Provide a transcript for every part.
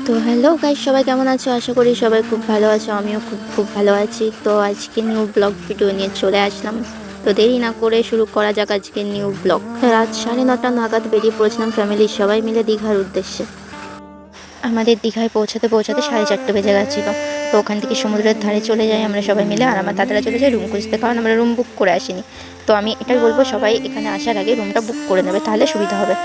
তো hello guys, সবাই কেমন আছো? আশা করি সবাই খুব ভালো আছো। আমিও খুব ভালো আছি। তো আজকে নিউ ব্লগ ভিডিও নিয়ে চলে আসলাম। তো দেরি না করে শুরু করা যাক আজকে নিউ ব্লগ। রাত 9:30 নাগাদ বেরিয়ে পড়েছিলাম ফ্যামিলির সবাই মিলে দীঘার উদ্দেশ্যে। আমাদের দীঘায় পৌঁছাতে 4:30 বেজে গেছিলো। তো ওখান থেকে সমুদ্রের ধারে চলে যাই আমরা সবাই মিলে, আর আমার দাদারা চলে যায় রুম খুঁজতে, কারণ আমরা রুম বুক করে আসিনি। তো আমি এটাই বলবো, সবাই এখানে আসার আগে রুমটা বুক করে নেবে, তাহলে সুবিধা হবে।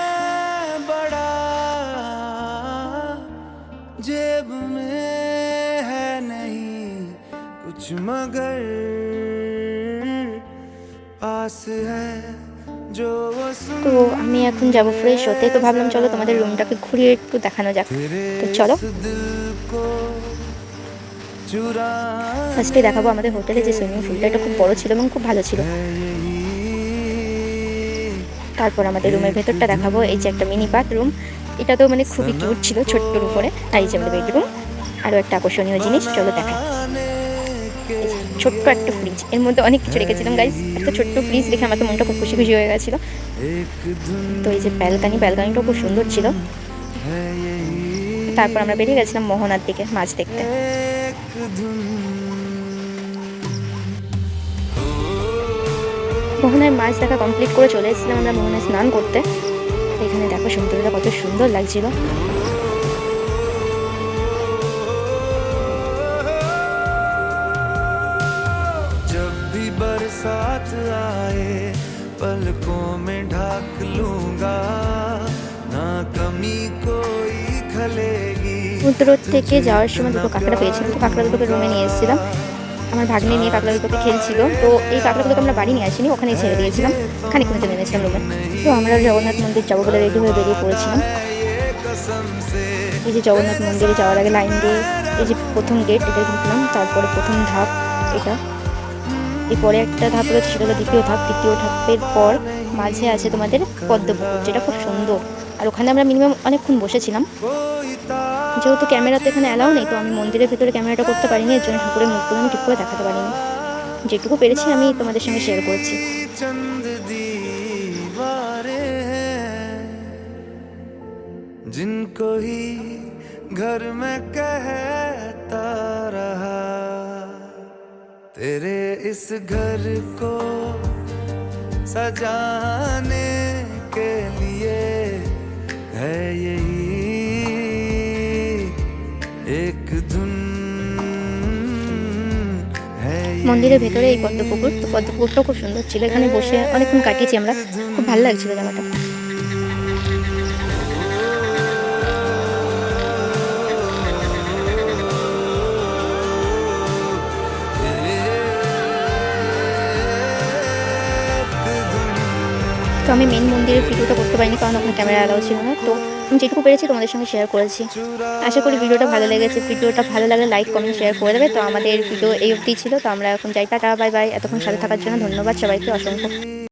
जेब में है नहीं कुछ मगर पास है जो তো আমি এখন যাব ফ্রেশ হতে। তো ভাবলাম চলো তোমাদের রুমটাকে ঘুরিয়ে একটু দেখানো যাক। তো চলো, ফার্স্টে দেখাবো আমাদের হোটেলে যে সুইমিং পুলটা, এটা খুব বড় ছিল এবং খুব ভালো ছিল। তারপর আমাদের রুমের ভেতরটা দেখাবো। এই যে একটা মিনি বাথরুম, এটা তো মানে খুবই কিউট ছিল, ছোট্টর উপরে। আর এই যে আমাদের বেডরুম, আরও একটা আকর্ষণীয় জিনিস, চলো দেখাই। ছোট্ট একটা ফ্রিজ, এর মধ্যে অনেক কিছু রেখেছিলাম গাইস। একটা ছোট্ট ফ্রিজ দেখে আমার তো মনটা খুব খুশি খুশি হয়ে গেছিলো। তো এই যে ব্যালকানিটাও খুব সুন্দর ছিল। তারপর আমরা বেরিয়ে গেছিলাম মোহনার দিকে মাছ দেখতে। মোহনায় মাছ দেখা কমপ্লিট করে চলে এসেছিলাম আমরা মোহনায় স্নান করতে। এখানে দেখো সমুদ্রটা কত সুন্দর লাগছিল। बरसात आए पलकों में ढाक लूंगा ना कमी कोई खलेगी। সমুদ্র থেকে যাওয়ার সময় দুটো কাঁকড়া পেয়েছিলাম। তো কাঁকড়া দুটোকে রুমে নিয়ে এসেছিলাম। আমার ভাগ্নে নিয়ে কাঁকড়া দুটোকে খেলছিল। তো এই কাঁকড়াগুলোকে আমরা বাড়ি নিয়ে আসিনি, ওখানেই ছেড়ে দিয়েছিলাম, খানিকক্ষণের জন্য এনেছিলাম রুমে। তো আমরা জগন্নাথ মন্দির যাবো বলে রেডি হয়ে বেরিয়ে পড়েছিলাম। এই যে জগন্নাথ মন্দিরে যাওয়ার আগে লাইন দিয়ে এই যে প্রথম গেট, এটা ঢুকলাম। তারপরে প্রথম ধাপ এটা, এরপরে একটা ধাপ রয়েছে, সেটা হলো দ্বিতীয় ধাপ। দ্বিতীয় ধাপের পর মাঝে আছে তোমাদের পদ্মপুকুর, যেটা খুব সুন্দর। আর ওখানে আমরা মিনিমাম অনেকক্ষণ বসেছিলাম। যেহেতু ক্যামেরা তো এখানে অ্যালাউ নেই, তো আমি মন্দিরের ভিতরে ক্যামেরাটা করতে পারিনি, এর জন্য ঠাকুরের মুখগুলো আমি ঠিক করে দেখাতে পারিনি। যেটুকু পেরেছি আমি তোমাদের সঙ্গে শেয়ার করেছি। जिनको ही घर में कहता रहा तेरे इस घर को सजाने के लिए है यही एक धुन। মন্দিরের ভেতরে এই পদ্মপুকুর, তো পদ্মপুকুরটাও খুব সুন্দর ছিল। এখানে বসে অনেকক্ষণ কাটিয়েছি আমরা, খুব ভালো লাগছিল জায়গাটা। তো আমি মেন মন্দিরের ভিডিওটা করতে পারিনি, কারণ ওখানে ক্যামেরা অ্যালাউ ছিল না। তো আমি যেটুকু পেরেছি তোমাদের সঙ্গে শেয়ার করেছি। আশা করি ভিডিওটা ভালো লেগেছে। ভিডিওটা ভালো লাগলে লাইক কমেন্ট শেয়ার করে দেবে। তো আমাদের ভিডিও এই অবধি ছিল। তো আমরা এখন যাই, টাটা বাই বাই। এতক্ষণ সাথে থাকার জন্য ধন্যবাদ সবাইকে অসংখ্য।